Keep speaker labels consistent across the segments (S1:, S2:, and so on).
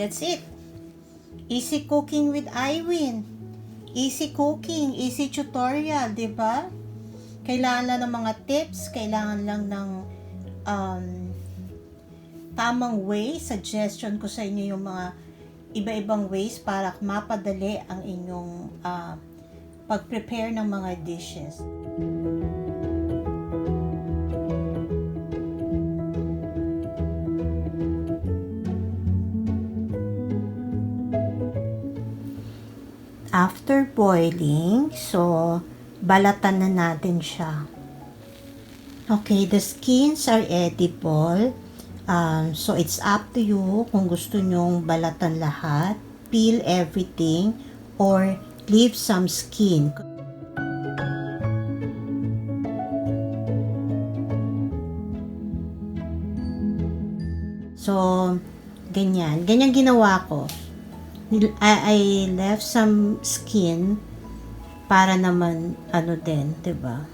S1: that's it. Easy cooking with Iwin. Easy cooking, easy tutorial, di ba? Kailangan lang ng mga tips, kailangan lang ng tamang way. Suggestion ko sa inyo yung mga iba-ibang ways para mapadali ang inyong pag-prepare ng mga dishes. After boiling, so balatan na natin siya. Okay, the skins are edible. So it's up to you kung gusto nyong balatan lahat, peel everything, or leave some skin. So, ganyan. Ganyan ginawa ko. I left some skin para naman din, 'di ba?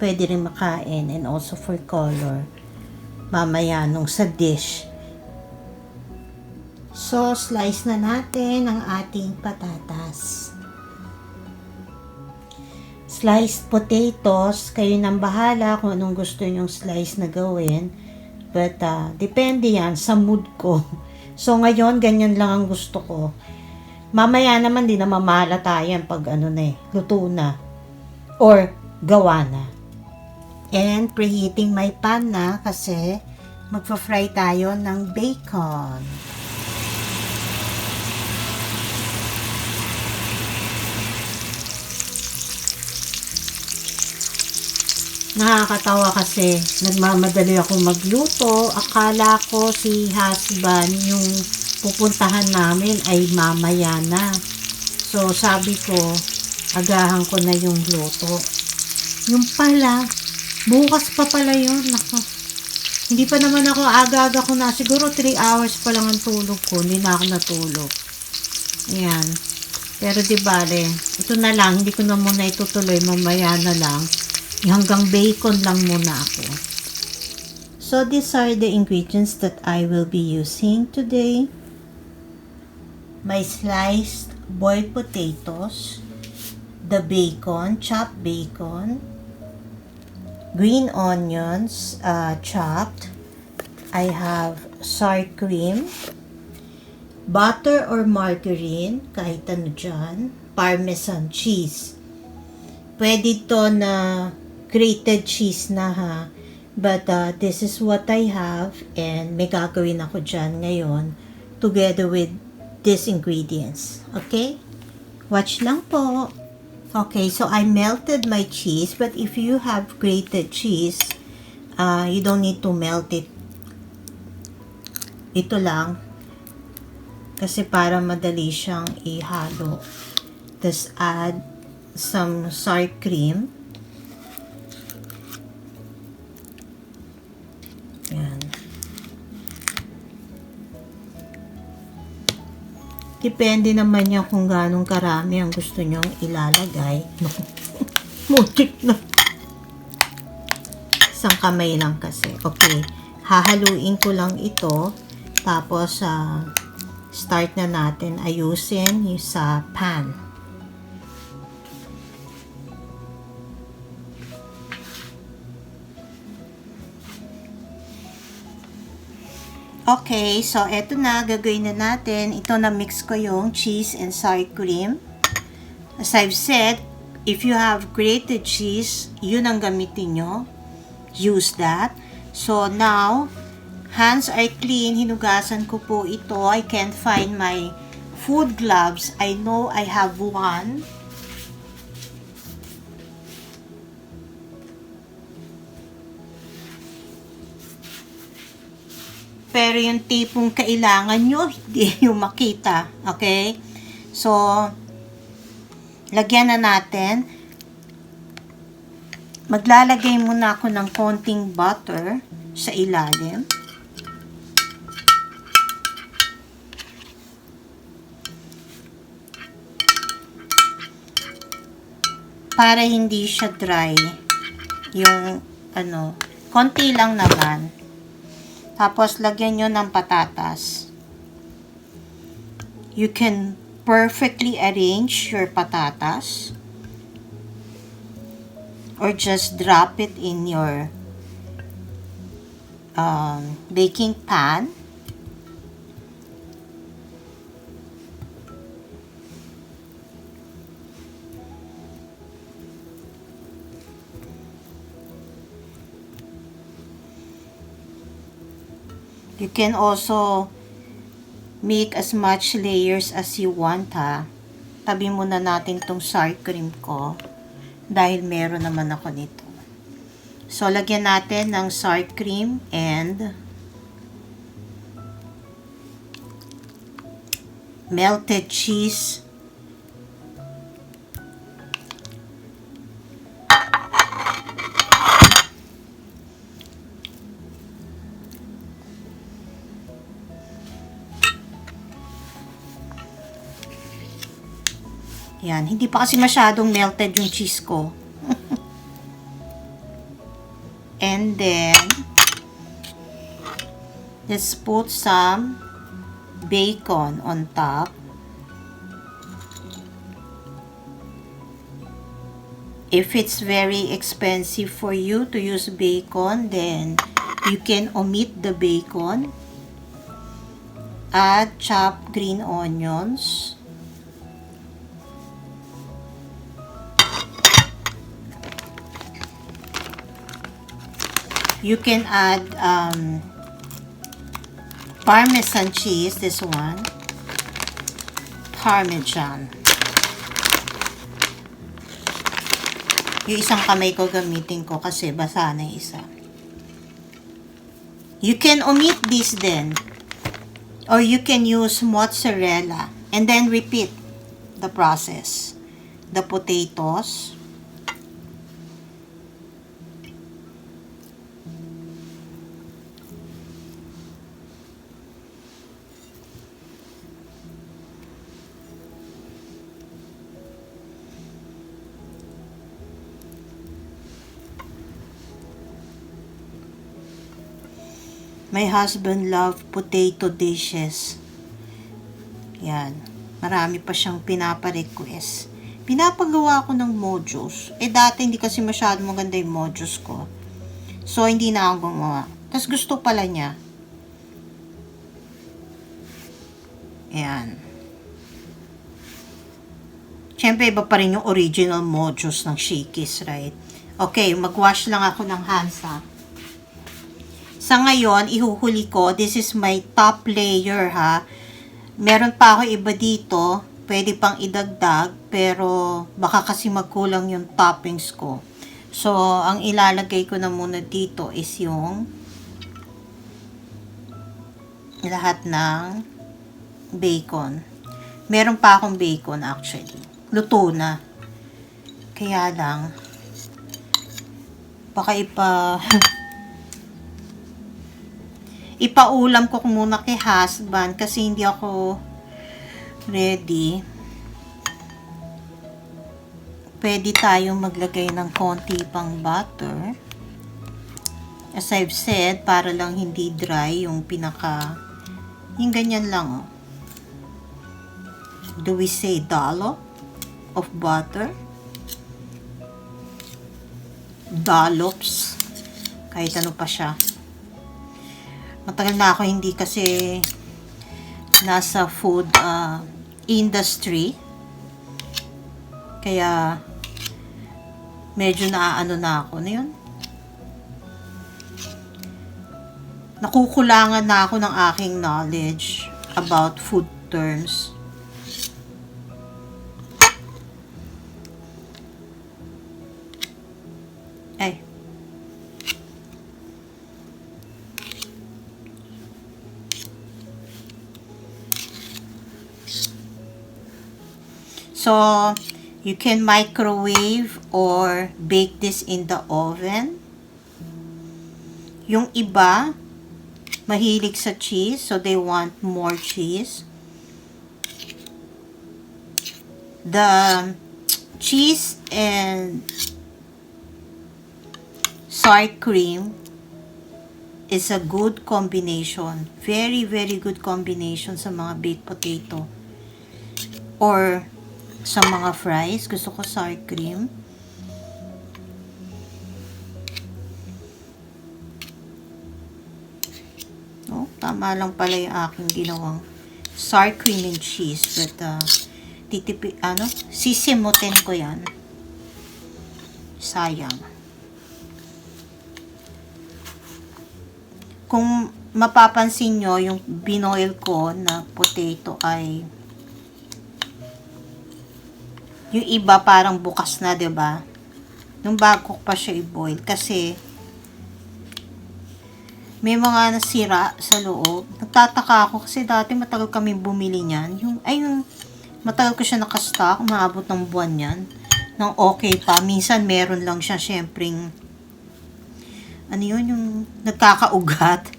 S1: Pwede rin makain and also for color mamaya nung sa dish. So, slice na natin ang ating patatas. Sliced potatoes, kayo nang bahala kung anong gusto nyong slice na gawin. But, depende yan sa mood ko. So, ngayon, ganyan lang ang gusto ko. Mamaya naman, di na mamalata yan pag luto na. Or, gawa na. And, preheating my pan na kasi magpa-fry tayo ng bacon. Nakakatawa kasi nagmamadali ako magluto. Akala ko si husband yung pupuntahan namin ay mamaya na. So, sabi ko, agahan ko na yung luto. Yung pala, bukas pa pala yun. Naku. Hindi pa naman ako, aga-aga ko na. Siguro 3 hours pa lang ang tulog ko. Hindi na ako natulog. Ayan. Pero di bale, ito na lang. Hindi ko na muna itutuloy. Mamaya na lang. Hanggang bacon lang muna ako. So, these are the ingredients that I will be using today. My sliced boiled potatoes, the bacon, chopped bacon, green onions, chopped. I have sour cream, butter or margarine, kahit ano dyan, parmesan cheese. Pwede to na grated cheese na ha. But this is what I have and may gagawin ako dyan ngayon together with these ingredients. Okay? Watch lang po. Okay, so I melted my cheese, but if you have grated cheese, you don't need to melt it. Ito lang. Kasi para madali siyang ihalo. Tapos add some sour cream. Yan. Depende naman yan kung ganong karami ang gusto nyong ilalagay. Mutik na. Isang kamay lang kasi. Okay. Hahaluin ko lang ito. Tapos, start na natin ayusin yung sa pan. Okay, so eto na, gagawin na natin. Ito na mix ko yung cheese and sour cream. As I've said, if you have grated cheese, yun ang gamitin nyo. Use that. So now, hands are clean. Hinugasan ko po ito. I can't find my food gloves. I know I have one. Pero yung tipong kailangan nyo, hindi yung makita. Okay? So, lagyan na natin. Maglalagay muna ako ng konting butter sa ilalim. Para hindi siya dry. Yung, konti lang naman. Tapos, lagyan nyo ng patatas.
S2: You can perfectly arrange your patatas or just drop it in your baking pan. You can also make as much layers as you want, ha. Tabi muna natin tong sour cream ko dahil meron naman ako nito. So, lagyan natin ng sour cream and melted cheese. Yan, hindi pa kasi masyadong melted yung cheese ko. And then, let's put some bacon on top. If it's very expensive for you to use bacon, then you can omit the bacon. Add chopped green onions. You can add Parmesan cheese, this one. Parmesan. Yung isang kamay ko gamitin ko kasi basa na yung isa. You can omit this then. Or you can use mozzarella. And then repeat the process. The potatoes. My husband loves potato dishes. Yan. Marami pa siyang pinapa-request. Pinapagawa ko ng mojos. Dati hindi kasi masyado maganda yung mojos ko. So, hindi na ako gumawa. Tapos gusto pala niya. Yan. Siyempre, iba pa rin yung original mojos ng Shakey's, right? Okay, mag-wash lang ako ng hands, ha. Sa ngayon, ihuhuli ko, this is my top layer, ha. Meron pa ako iba dito, pwede pang idagdag, pero baka kasi magkulang yung toppings ko. So, ang ilalagay ko na muna dito is yung lahat ng bacon. Meron pa akong bacon actually. Luto na. Kaya lang, baka ipaulam ko muna kay husband kasi hindi ako ready. Pwede tayong maglagay ng konti pang butter. As I've said, para lang hindi dry yung yung ganyan lang, oh. Do we say dollop of butter? Dollops. Kahit ano pa siya. Matagal na ako hindi kasi nasa food industry. Kaya medyo naaano na ako na yun. Nakukulangan na ako ng aking knowledge about food terms. Ay. So, you can microwave or bake this in the oven. Yung iba, mahilig sa cheese, so they want more cheese. The cheese and sour cream is a good combination. Very, very good combination sa mga baked potato. Or sa mga fries, gusto ko sour cream. Oh, tama lang pala yung aking ginawang sour cream and cheese. But, sisimutin ko yan. Sayang. Kung mapapansin nyo, yung binoil ko na potato ay yung iba parang bukas na, 'di ba? Nung bago ko pa siya i-boil kasi may mga nasira sa loob. Nagtataka ako kasi dati matagal kami bumili niyan. Yung matagal ko siya naka-stock, umaabot ng buwan 'yan. Nang okay pa, minsan meron lang siya syempreng yung nagkakaugat.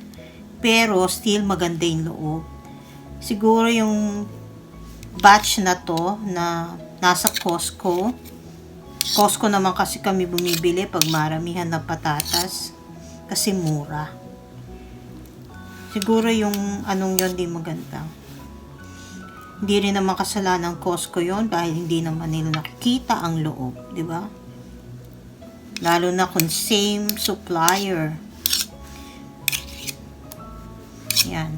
S2: Pero still maganda yung loob. Siguro yung batch na to na nasa Costco. Costco naman kasi kami bumibili pag maramihan na patatas. Kasi mura. Siguro yung yun di maganda. Hindi rin naman kasalanan ng Costco yun dahil hindi naman nila nakikita ang loob. Di ba? Lalo na kung same supplier. Yan.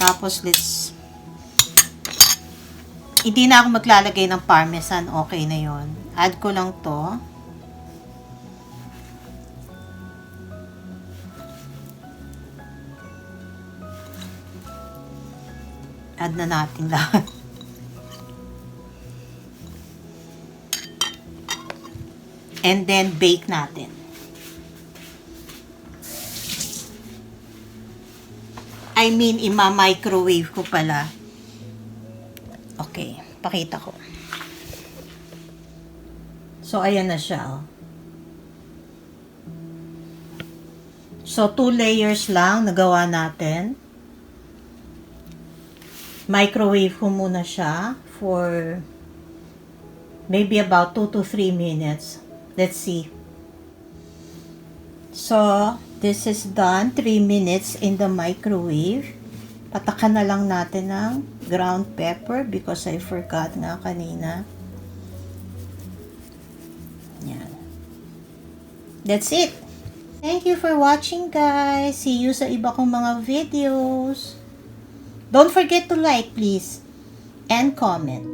S2: Tapos hindi na ako maglalagay ng parmesan. Okay na yon. Add ko lang to. Add na natin lahat. And then, bake natin. I mean, ima-microwave ko pala. Okay, pakita ko. So, ayan na siya. Oh. So, 2 layers lang nagawa natin. Microwave ko muna siya for maybe about 2 to 3 minutes. Let's see. So, this is done. 3 minutes in the microwave. Patakan na lang natin ng ground pepper because I forgot nga kanina. Yan. That's it. Thank you for watching, guys. See you sa iba kong mga videos. Don't forget to like, please, and comment.